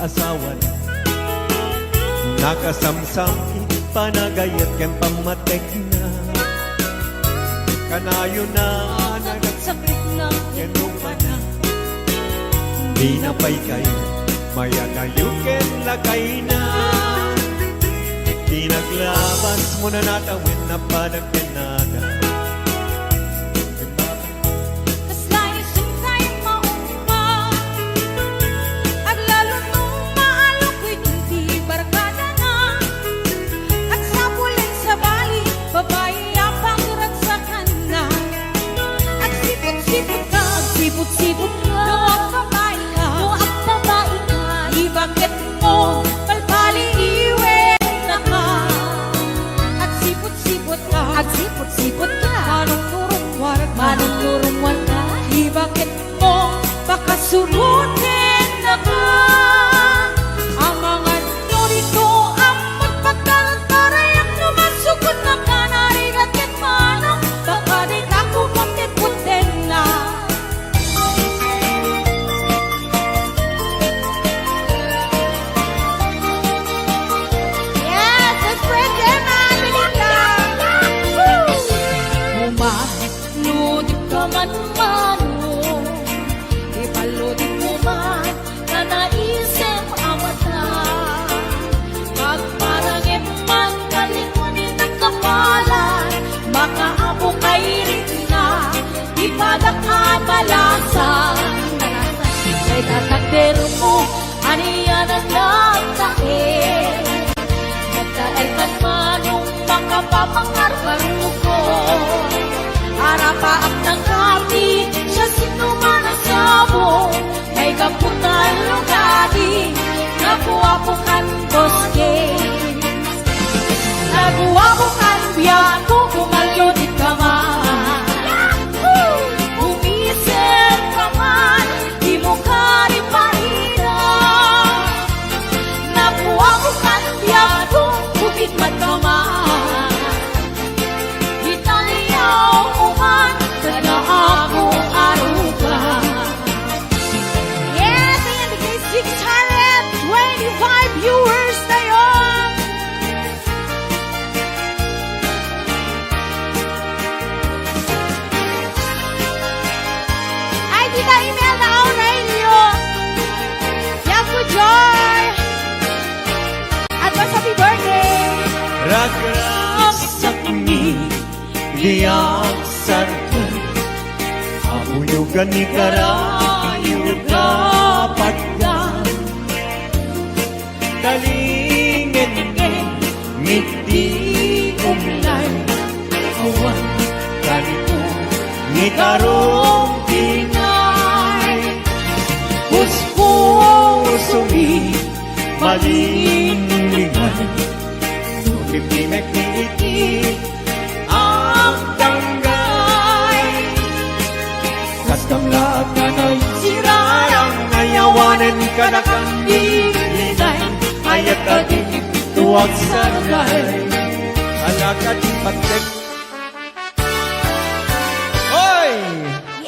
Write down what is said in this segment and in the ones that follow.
asawan nakasamsam panagayat ken pamatek na kanayo na nagsakit na kenuman na di na pay kay maya kayo ken lakay na di naglabas mo na natawin na panagpinaga sipot-sipot ka, luwag babae ka, ibagkat mo, palpali iwe na ka. At sipot-sipot ka, manong-nurong warga, ibagkat mo, baka surutin na ka. Ang mga nyorito, ang magpagkalantaray, ang lumasukot na ka, narigat kat manong, baka di ka kumatit-putin na. Ipaludit mo man na naisip ang mata magparangin man kalikunin ng kapalan makaabo kay rin na ipadakabalasan kay tatakder mo aniyan ang nagtae nagtaelkan manong makapapangarbaru ko harapaap ng hati siya sinuman ang sabo may kapunan lugadi nabuwabukan boske nabuwabukan biyato kumalyodit ka man umisip ka man di mo ka rin mahina nabuwabukan biyato kumikmat ka man Ragrasakni diyak sarkan Amuyugan ni karayu kapagdan Dalingin ngiti umlay Awan kanito ngitarong tinay Puspusumi malinglingan Pipimek-ngiti ang tanggay Kastamlaat ka na'y sirarang Ngayawanan ka na kang dilinay Ayat ka din tuwag sargay Alakad patek Hoy!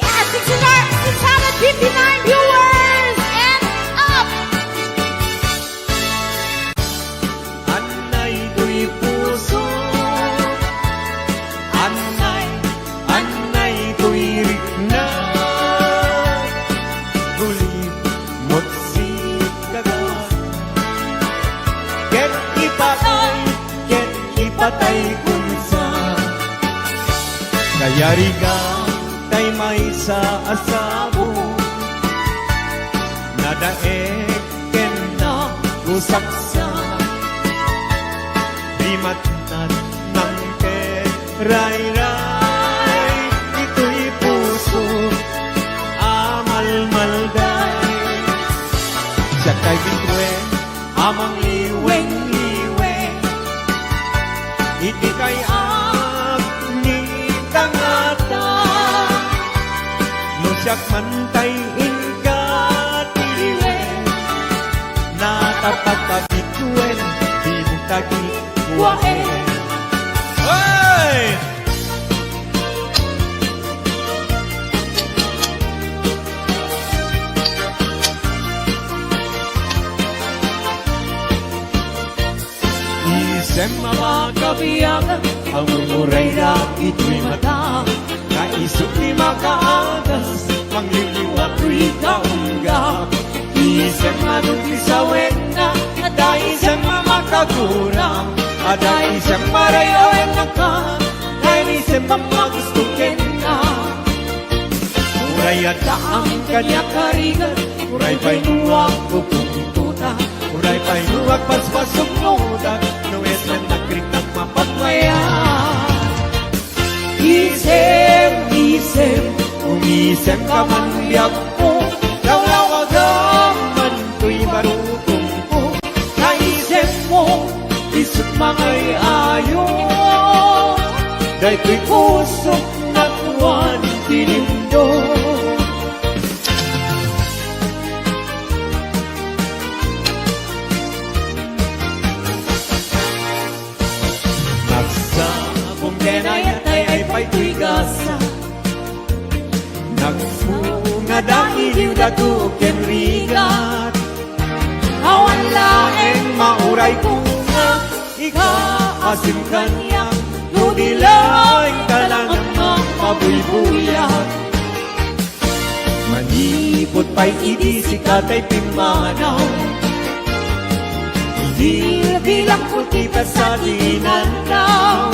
Yes, 659 viewers and up! Puso Anay tuwirik na Gulit mo't si kagat Ket ipatay kunsa Kaya riga tay may sa asabo Nadaek ken na usaksa Matnat ng ray-ray Ito'y puso amal-malday Siya kay bitwen amang liweng-liweng Iti kay agni tangata Nusyak mantay ingkatiliwen Natapatagitwen Dinutagit Wae. Hey! Isem mga Kabiyagan, ang mumuray na ito'y mata. Kaisip ni makaagas, ang liliwa ko'y kaunggap. Isem anong isawin na, ada isem makagurang. Ada isem marayawan na ka, dahil isem mamagustukin na. Uray ada ang kanya karigan, uray pa'y nuwag pupuntuta. Uray pa'y nuwag paspasok nuda, nuwes na nagkritang mapagmaya. Isem, isem, umisem ka man biyak ko, lawlaw agaman ko'y marutong ko. Naisem mo, isip mangay ayo, dahil ko'y kusok na tuwan tinindo. Nagsabong denayat ay pa'y ko'y gasa. Nagpunga dahil yung datukin rigat. Awan laeng mauray ko nga, ikaasim kanya. Nudilaing talangang mapabuybuyak. Manipot pa'y idisi kata'y pimanaw. Bilang puti pa sa dinandaw.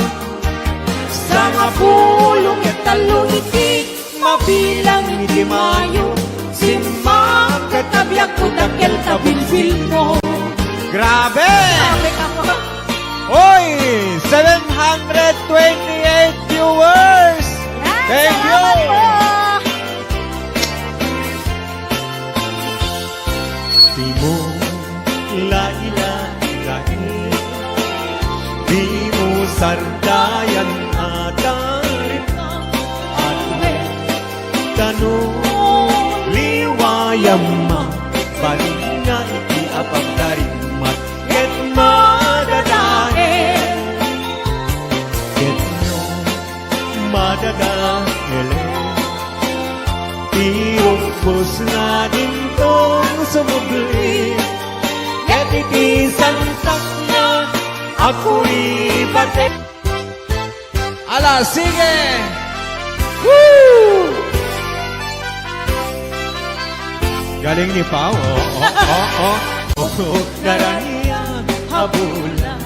Sa nga pulong at talungiti, mabilang hindi mayo. Simang katabyak ko dakil kabilbil mo. Grabe! sabi ka po. Oy! 728 viewers! Thank you! Salamat po. Di mo lain-lain, di mo sardayan atarin at may tanong liwayam ma balik nga iti apang darimat ket madadael ket no madadael tirupos na din tong sumubli ket iti santak na ako'y batik. Ala, sige! Woo! Galing ni Pao. Daraniya habula.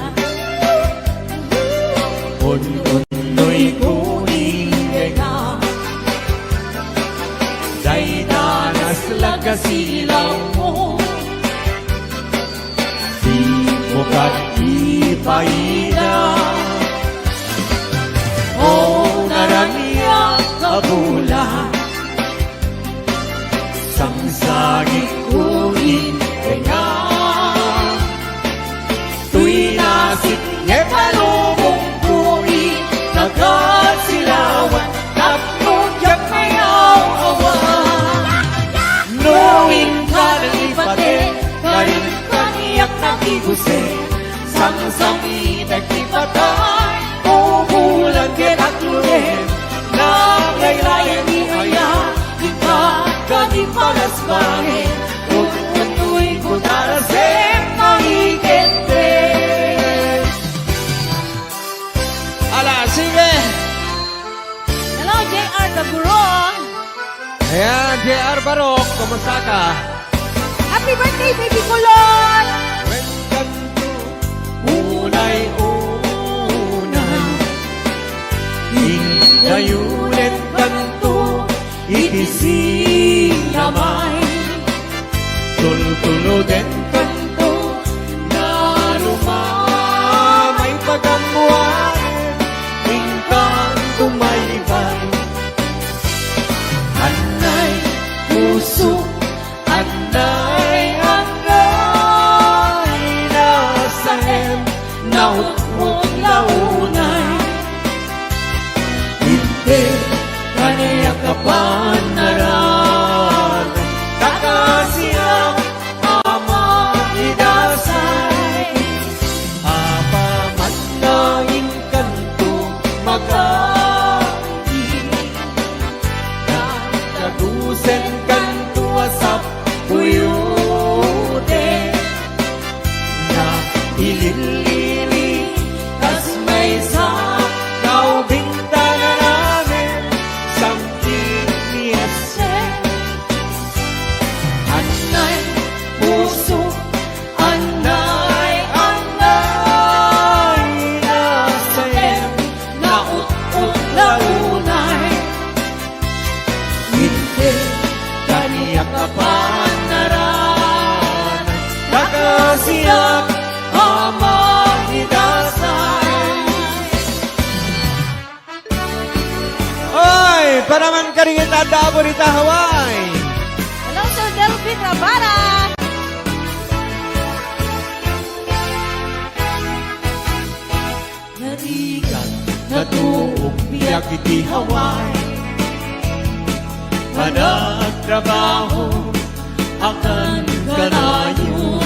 Unoy kuning nga. Day danas laga silaw mo. Di mo ipaida. O naraniya kabula. Sangsagit kunin nga. Tuy nasip niya palubong kunin. Nagasilawan tapnodyak mayaw awan. Knowing ka ng ipate karin kaniyak na kibuse. Sang-sangi nagtipatay pupulan at lulim. Naglaylayan ni Aya kita kani palas bangin. Tutuy ko narasem mahigente. Ala, sige! Hello, JR Taburon. Ayan, JR Barok, kumusta ka? Happy birthday, baby Kulon! Welcome to Unay-Unay. Hingayulit kanto, itisinamay. Tultuluden kanto, narumamay pagamuain. Hingkang tumaybay. Anay, puso, anay, anay, nasahem, nautmong launay. Hindi, kaniya ka pa naran, kakasiyang ama idasay. Apa man na inkanto, mag-ain. Nagagusen kanto asap kuyude. Na ililili rin tanda mo rita Hawaii. Hello, Sir Delphine Rabara. Narigan na tuong biyak iti Hawaii. Managtrabaho akan kanayo.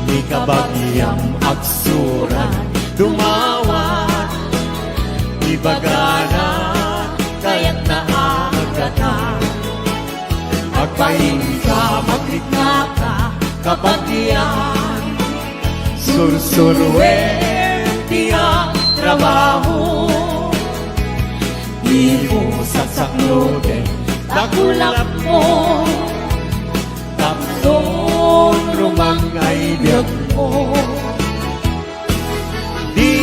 Ni kabagyang agsuran dumawat. Di bagana kaya't naagatan. Magpaing ka, maglikna ka, kabagyan. Sursurwen tiyang trabaho. Di mo sasakloden, takulap mo. Tapson rumangay biyag mo. Di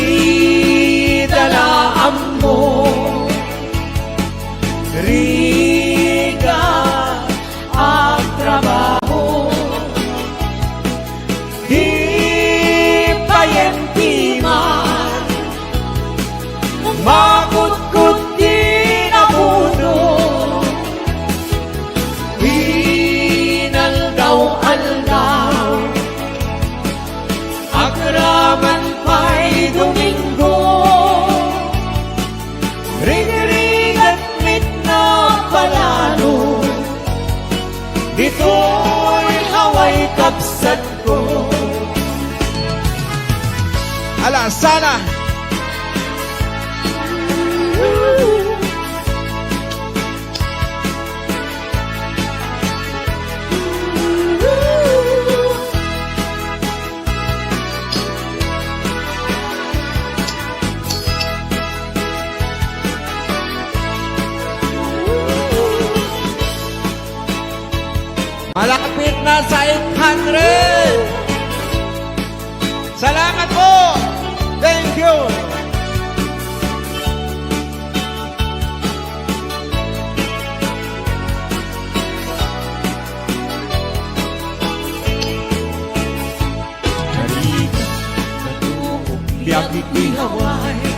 dalaan mo. Riga ang trabaho. Di payenti man. Makut-kut di na puno. Hinaldaw-aldaw. Akraman pa'y Domingo. Ring-ring at mitna palalo. Dito'y haway kapsat ko. Ala, sana! Malapit na sa 800! Salamat po! Thank you! Nariga na tuong biyak iti Hawaii.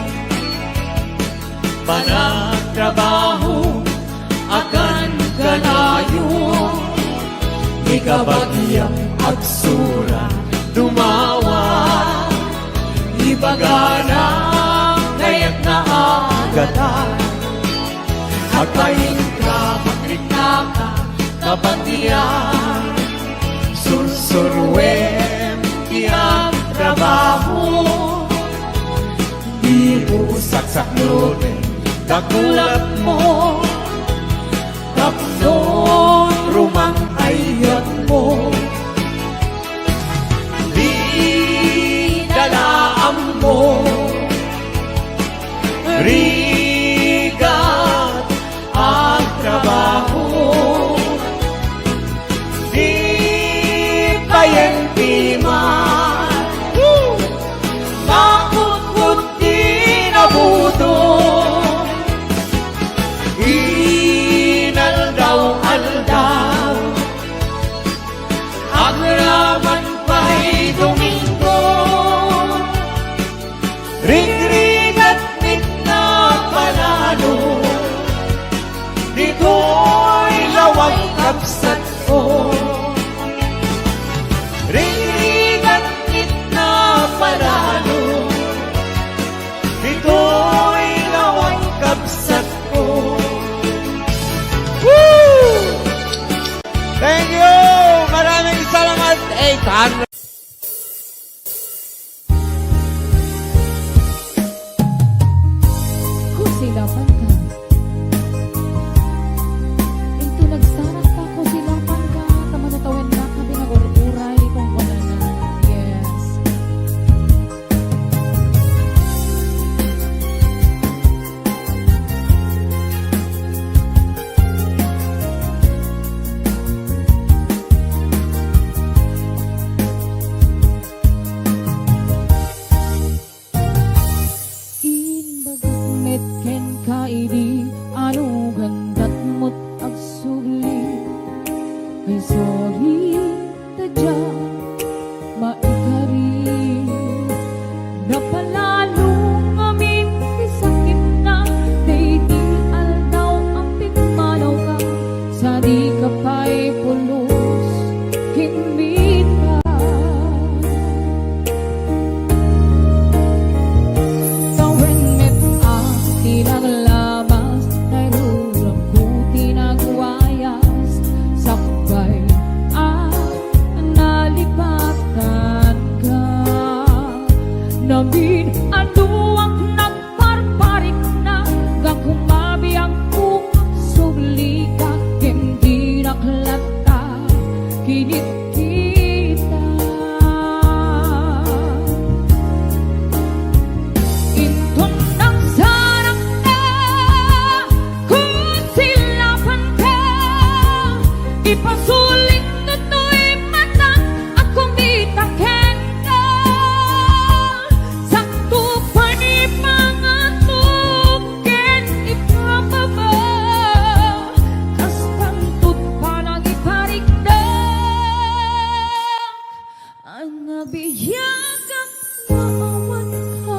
Panagtrabaho akan kanayo. Ikabagyang agsura dumawa. Ibagana kaya't naagatan. Agpaing ka, magrikna ka, kabagyan. Sursurwen tiyang trabaho. Di mo saksakloden, kakulap mo. Kapson rumang ayat mo. Di dalaan mo. Rigat ang trabaho. Di payenti man. Makukut di nabuto. Inaldaw-aldaw. Agraman pa'y Domingo. Ring-ring at mitna palalo. Dito'y lawag kapsat ko. Ring-ring at mitna palalo. Dito'y lawag kapsat ko. Woo! Thank you! Maraming salamat, 800! Kusilapan ka. Ito nagsarat pa kusilapan ka. Kamanatawin na ka pinag-uray kung wala na. Yes. ang nabiyagang maawan ka.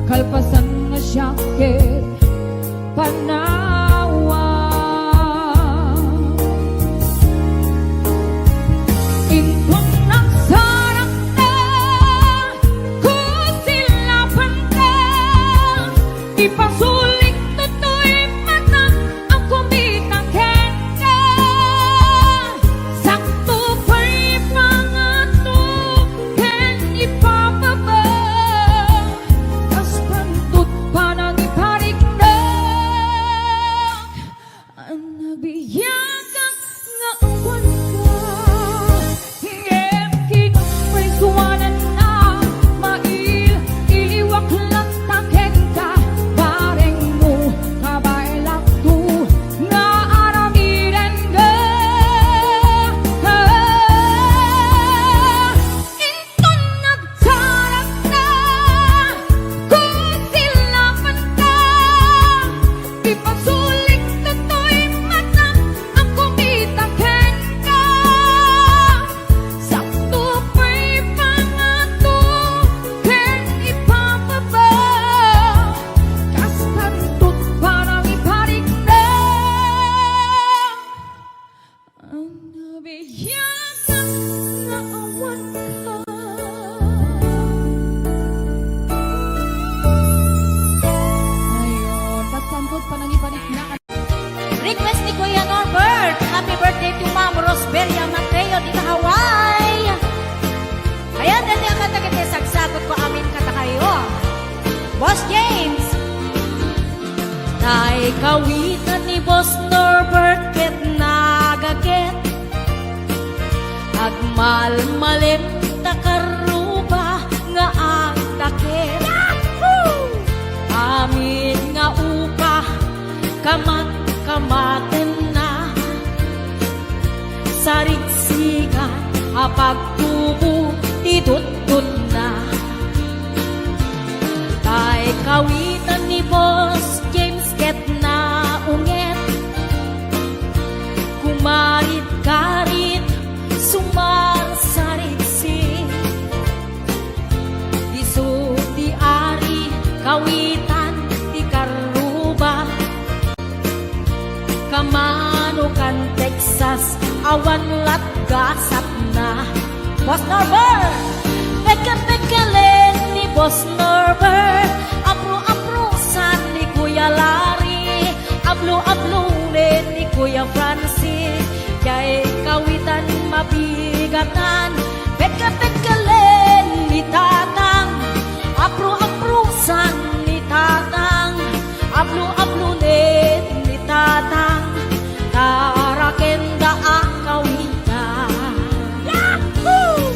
Kalpasan nga syakit panawa Ingkong nagsarap na kusilapan ka Ipasulik toto'y mata ang kumitangken ka Sakto pa'y pangatuken ipapaba Request ni Kuya Norbert. Happy birthday to Ma'am Rosberia Mateo di Hawaii. Ayan, dati ang kata-kata sagsagot ko amin kata kayo. Boss James. Tay kawitan ni Boss Norbert ket nagaget. Agmal-malim takaruba nga ang takit. Amin nga upa kamaten na sarigsigan apagtubo itutut na tay kawitan ni Boss James ket na unget kumarit-karit sumar sarigsig isu di ari kawitan di karuba Kamanukan Texas awan lat gasap na Boss Norbert peka-pekalen ni Boss Norbert apro-aprosan ni Kuya Larry ablo-ablunen ni Kuya Francis kay kawitan mabigatan peka-pekalen ni Tatang apro-aprosan ni Tatang ablo-ablunen ni Tatang tarakenda akawitan. Yahoo!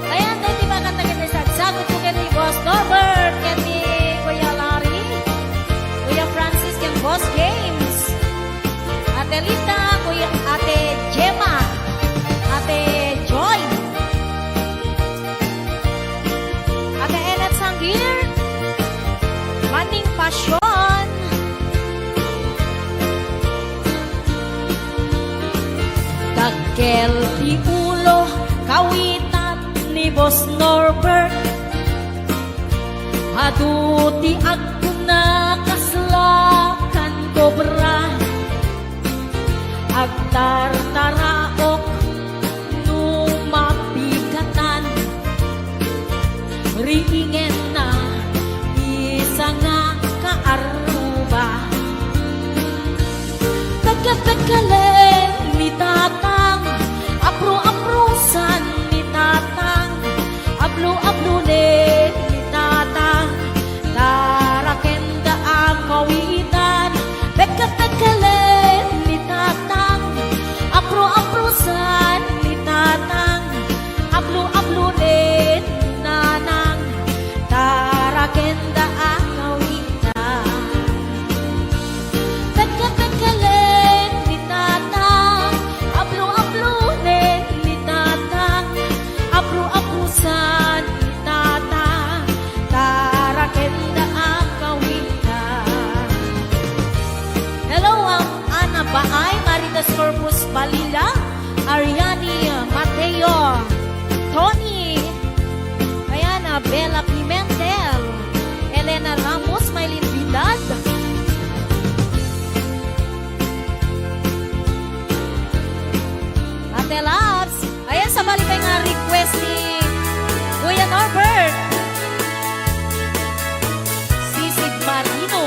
Kaya dahil di ba kanta-kanta sagot ko kay Boss Norbert, kay Kuya Larry, Kuya Francis, kay Boss James, Ate Lita, Ate Gemma, ating pasyon. Dagkel di ulo, kawitan ni Boss Norbert. Aduti ako na kaslakan kobra. Agtartaraok numapikatan. Riingen na isa nga kaaruba. Tagkatagkalen ni tatang, apro-aprosan ni tatang, ablo-ablunin ni tatang, tarakenda ang kawitan. Tagkatagkalen ni tatang, apro-aprosan ni tatang, ablo-ablunin ni nanang, tarakenda ang kawitan. Tagkatagkalen ni tatang, ablo-ablunin ni tatang, abro-abrusan ni tatang, tarakenda ang kawitan. Hello, Ana Baay, Maritas Corpus Balila, Ariani Mateo, Tony, Ayana Bella Pimentel, Elena Ramos, Maylin Vidal, Ate Labs. Ayan, sa balik nga request ni Kuya Norbert. Sisig Marino.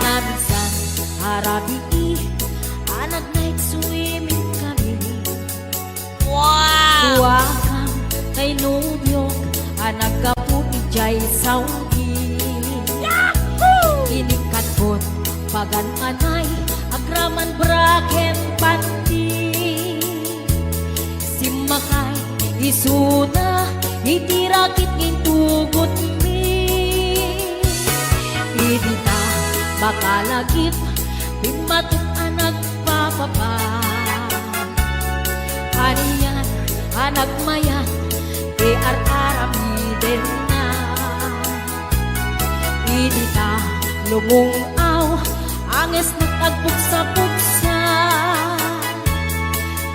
Naminsan, harabi, anak night swimming kami. Wow! Tuwakang kay nubyo, anak kaputi jay Saudi. Yahoo! Inikatbot, pagan anay, agraman braken panti. Simakay, isuna, itirakit ngintugot mi. Idita, bakalagip, pimatok anak papapa. Aniyan, anak mayan, arami din na. Idita, lumungaw, anges nagtagbuksa-buksa.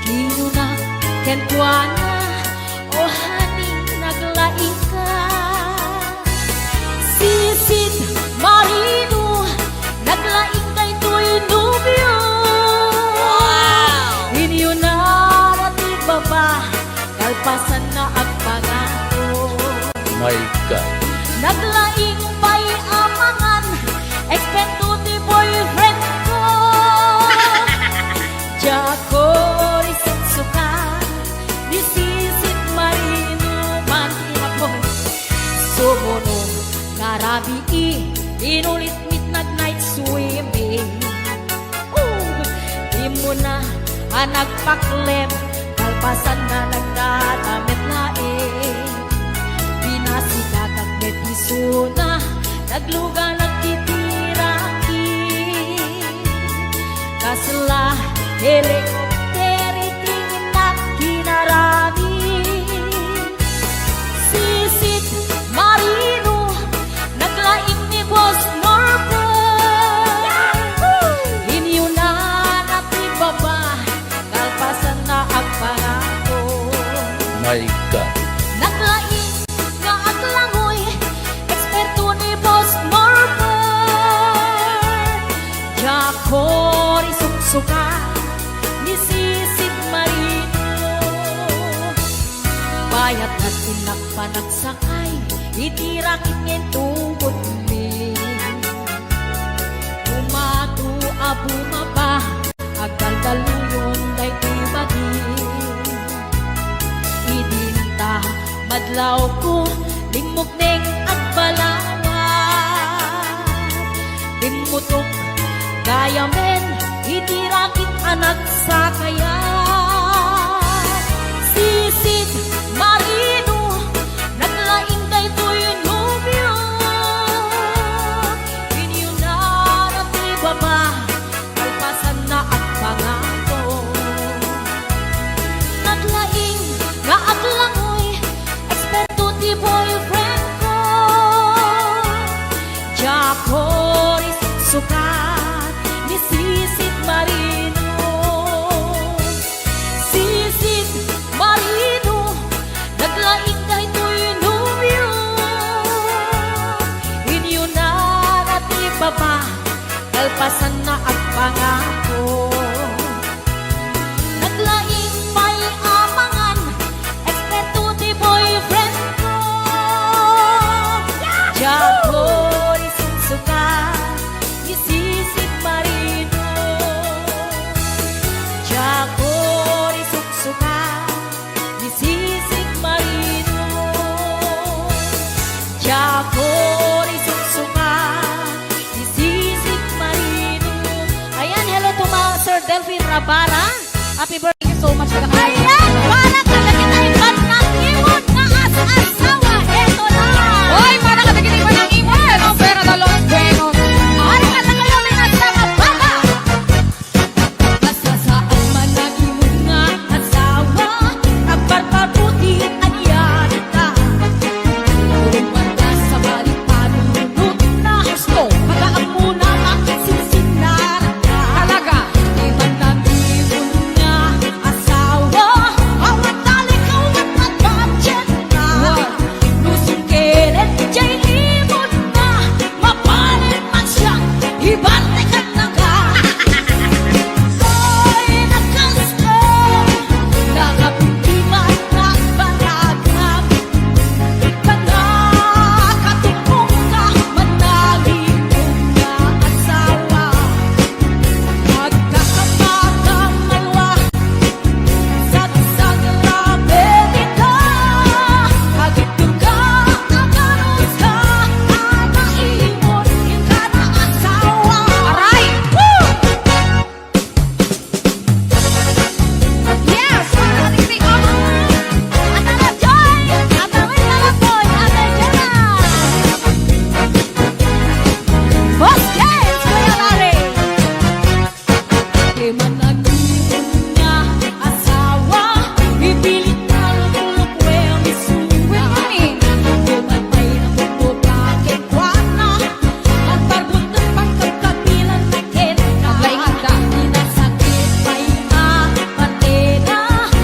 Kinuna, kentwana, o haning naglaing ka. Sisid Marino, naglaing kay to'y nubyo. Inyo na natin baba, kalpasan na ang pangako. My God. Naglaing pa'y amangan, eksperto ni boyfriend ko. Jako risip suka, disisit marino man hapon. Sumunod, ngarabi inulit midnight night swimming. Di mo na nagpaklem, kalpasan na nagdadamit laing. Pinasikakag betisuna, nagluga nagtitiraki. Kasla helikopteri tingin na kinarami. Sisit Marino, naglaing ni Boss Norbert. Inyo na natibaba, kalpasan na ang pangako. My God. Naglaing nga aglangoy, eksperto ni Boss Norbert. Jako risuksuka, ni Sisid Marino. Bayat na tinakpanagsakay, itirakit ngayon tungkod mi. Umatu abumaba, agkaldaluyon day tibagi. Idinta, madlaw ko, limog neng agbalawat. Dimutok, gaya men, itirakit anak sa kaya. Sisid Marino, naglaing kay to'y nubyo. Inyo na natibaba, kalpasan na at pangako. Naglaing nga aglangoy, eksperto ti boyfriend pasan na ang pangako. Naglaing may amangan, eksperto di boyfriend ko. Jago isungsuka, isisip marino. Jago isungsuka, isisip marino. Jago isungsuka, isisip marino. Ayan, hello to mga Sir Delphine Rabara. Happy birthday. Thank you so much. Ayan, para kalagyan iban ng imon na as-asawa. Eto na. Hoy, para ka naginipan ng imon, pero pera na Los Buenos. Para kalagyan ng asawa, baba. Masasaan man ang imon nga asawa, ang barbaruti anyan ka. Turumpan ka sa balik panunod na gusto. Magaan muna makisisinara ka. Talaga. Iban ng imon nga asawa, awat talikaw at matbadyan na. Lusong keret, jay imon na, mapalit man siya, ibalikan na ka. Soy nakastay, nakapitiman na banagam. Panakatipong ka, managin nga asawa. Magkakamakamalawa, sagsag labi dito. Agitong ka, agarot ka, anaimon, yung ka na asawa. Aray! Woo! Yes! Para ka naginipan. Atala Joy! Atawin na lang po, Ate Jenna! Boss James, Kuya Larry! Di man nag-iwan nga asawa, ipilit na lulok well isuwa. Di man may napupagin kwa na, ang barbot ng pagkakabilan na kinaka. Laingan ka. Di na sakit may matena,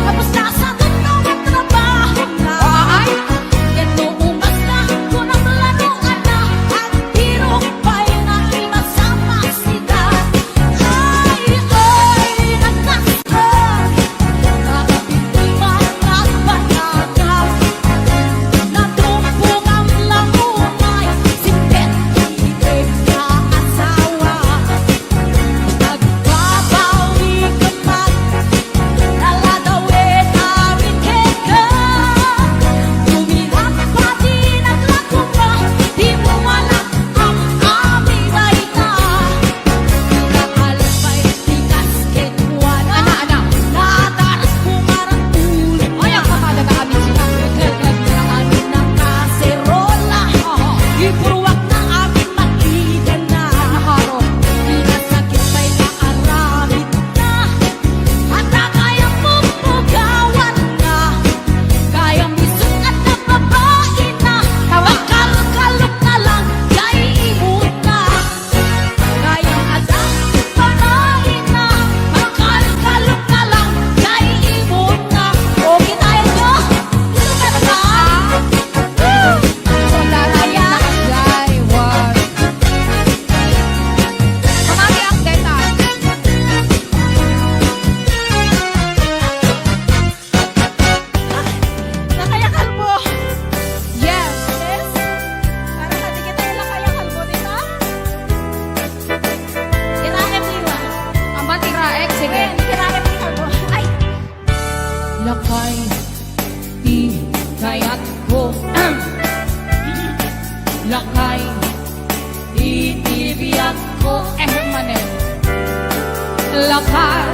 tapos nasa tunong at trabaho na. Ay! Ito umas na kung ang laruan na, ang tirong pa'y nakimasama sila. Ay, nagkasal, nakapitiman at panagam. Natumpong ang lamunay, simpet-ibig na asawa. Nagbabawi ka man, naladawin namin keka. Tumilang pa din ang lago pa, di mo wala ang aming baita. Pinakalas pa'y tigas kinwana, nataras pumarang ulo. Ay, ang kamada na amin sila. Naglagaan ng kaserola, ipuruwak na aming makita na. Pinasakit pa'y naaramid na, at kayang pupugawan na. Kayang isong at nababain na, magkalkalok na lang, kay imon na. Kayang adang panahin na, magkalkalok na lang, kay imon na. Okay tayo nyo? Sino ka na ba? Kaya. Jaiwan. Mamami ang deta. Nakayakal mo. Yes. Yes? Para sa di kita yung nakayakal mo, di ba? Kinakim liwa. Ang batira, sige. Kinakim liwa mo. Ay! Lakay, di kayat ko. Lakay, itibiyat ko. Manen. Lakay,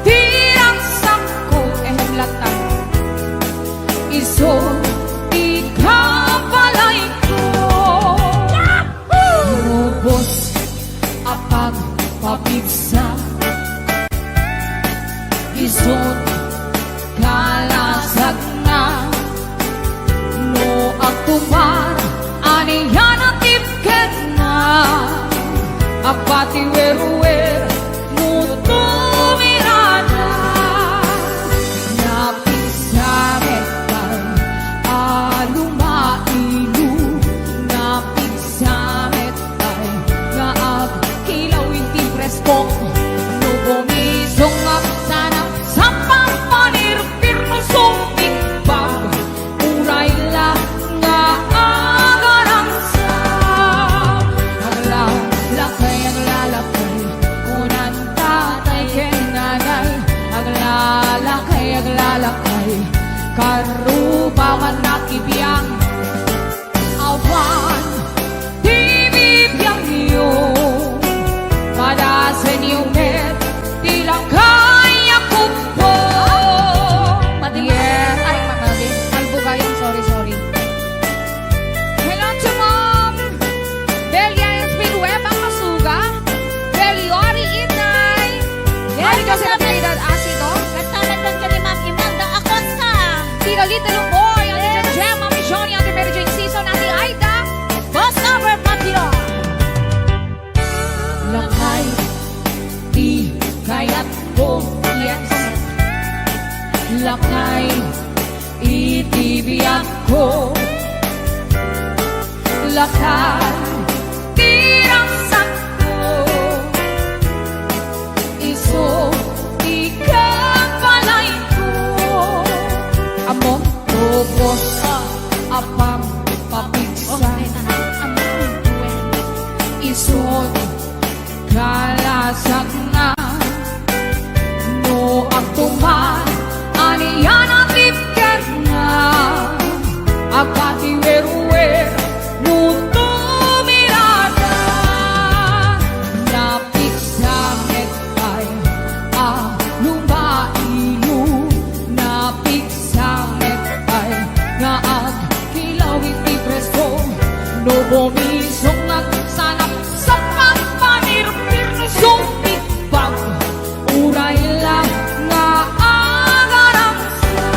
Tirang sangko, latang. iso, ikapalay ko. Robos, apag, papigsa. Isot, kalasag na. No, ang tumar, aniyan ang tipket na. Apati weruwer, mutu mirada. Napisamet kay alumailu. Napisamet kay naag kilaw Karubaman na kibiyang awan bibigyan niyo para sa inyong net tilang kaya ko po. Yes. Ay, mamabi. Albugayan, sorry. Hello to Mom. Belia Espinueva Masuga. Beliori Inay. Ay, kasi napiligad asido. Nagtalagan ka ni Ma'am Imelda Acosta. Tito Little Boy. Ate Jen Jem. Mami Johnny. Ate Mary Jane Season. Ate Aida. Boss over Patio. Lakay di kaya't ko. Yes. Lakay itibiyak ko. Lakay tirang sakto. Iso ikapalay ko. Among tubos sa apang papigsa. Isod kalasag na no agtuman aniyan ang tipker na agati weruwer no tumirada napiksamet ay lumailu napiksamet ay nga agkilawit ni preso no bumisong nagsanap sa pagpanirpir no sumpitbag uray lang nga agarang sa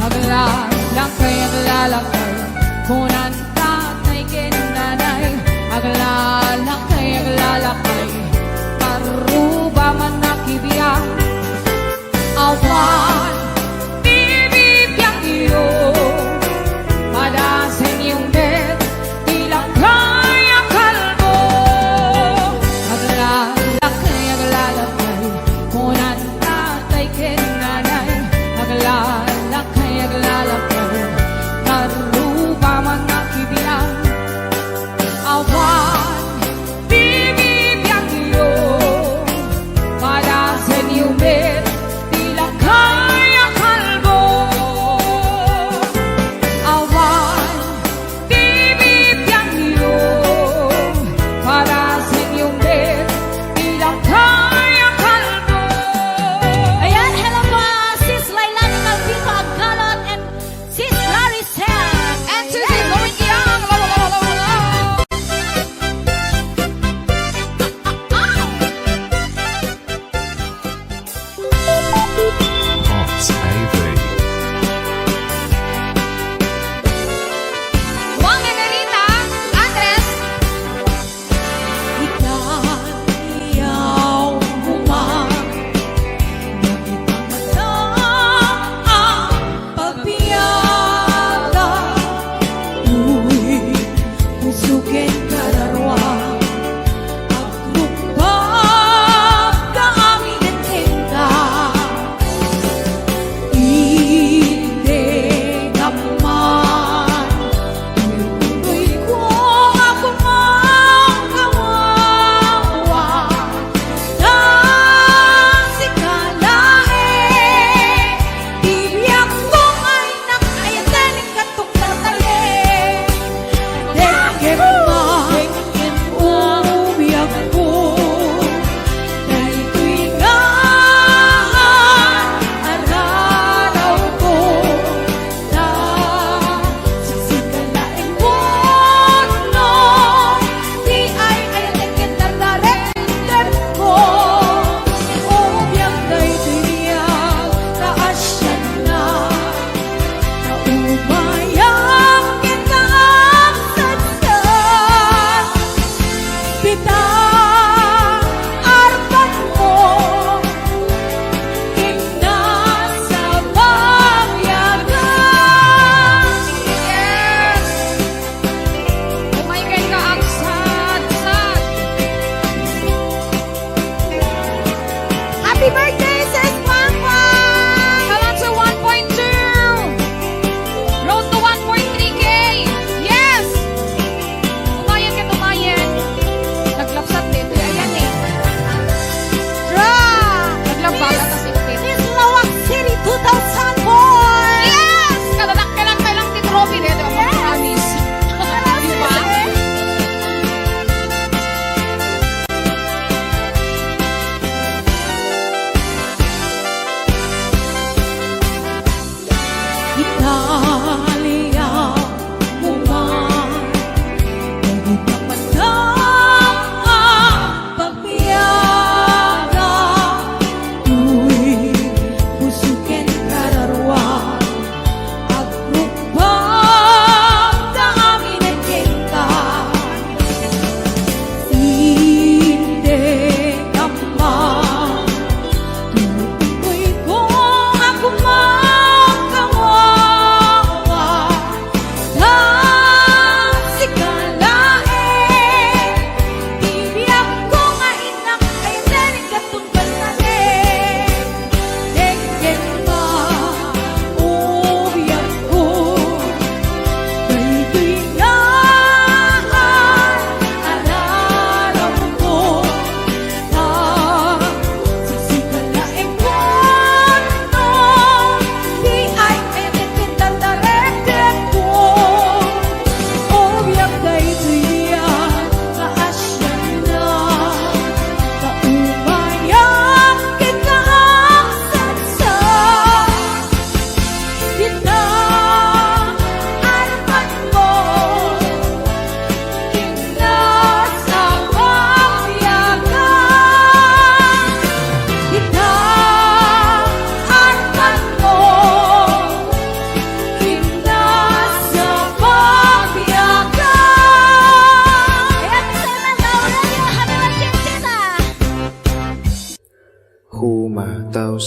aglalakay kung ang tatay kinanay aglalakay karuba man nakibiyang awan bibigyan iyo pada sa inyong net ilang kaya kalbo aglalakay kung ang tatay kinanay aglalakay karuba man nakibiyang awan bibigyan iyo pada sa inyong net ilang kaya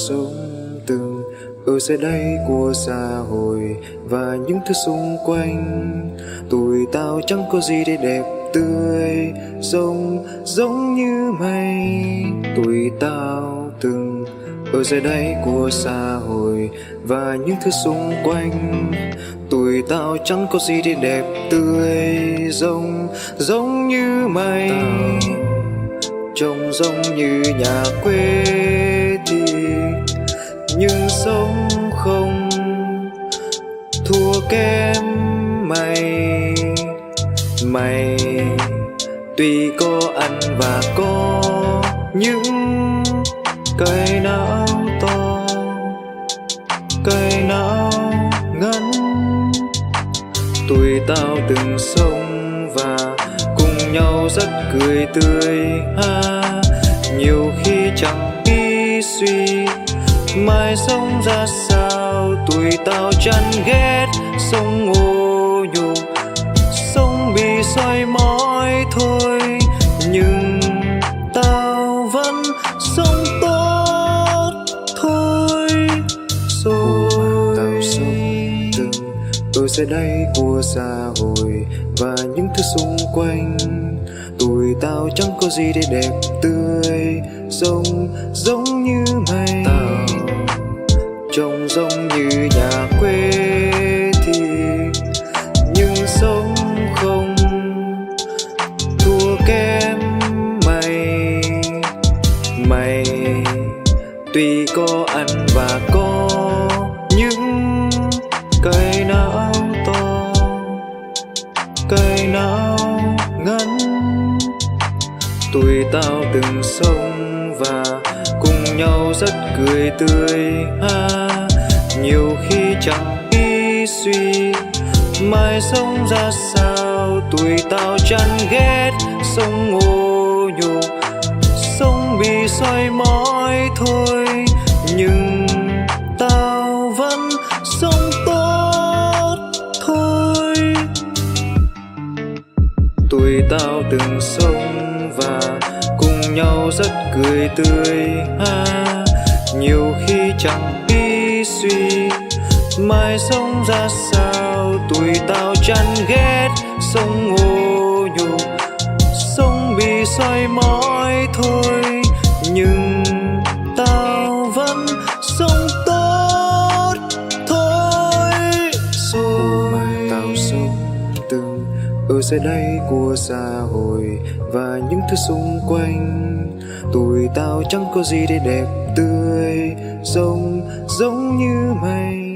sống từng ở dưới đây của xã hội và những thứ xung quanh. Tụi tao chẳng có gì để đẹp tươi giống như mày. Tụi tao từng ở dưới đây của xã hội và những thứ xung quanh. Tụi tao chẳng có gì để đẹp tươi giống như mày. Trông giống như nhà quê thì nhưng sống không thua kém mày. Tuy có ăn và có những cây não to, cây não ngắn. Tụi tao từng sống và cùng nhau rất cười tươi ha. Nhiều khi chẳng biết suy mai sống ra sao. Tụi tao chán ghét sống ô nhục, sống bị soi mói thôi. Nhưng tao vẫn sống tốt thôi. Rồi tao sống từng ở dưới đây của xã hội và những thứ xung quanh. Tụi tao chẳng có gì để đẹp tươi giống như mày. Tao trông giống như nhà quê thì nhưng sống không thua kém mày. Tuy có ăn và có những cây não to, cây não ngắn. Tụi tao từng sống và cùng nhau rất cười tươi ha. Nhiều khi chẳng biết suy mai sống ra sao. Tụi tao chán ghét sống ô nhục, sống bị soi mói thôi. Nhưng tao vẫn sống tốt thôi. Tụi tao từng sống và cùng nhau rất cười tươi ha. Nhiều khi chẳng biết suy mai sống ra sao. Tụi tao chán ghét sống ô nhục, sống bị soi mói thôi. Nhưng tao vẫn sống tốt thôi. Rồi tao sống từng ở dưới đây của xã hội và những thứ xung quanh. Tụi tao chẳng có gì để đẹp tươi giống như mày.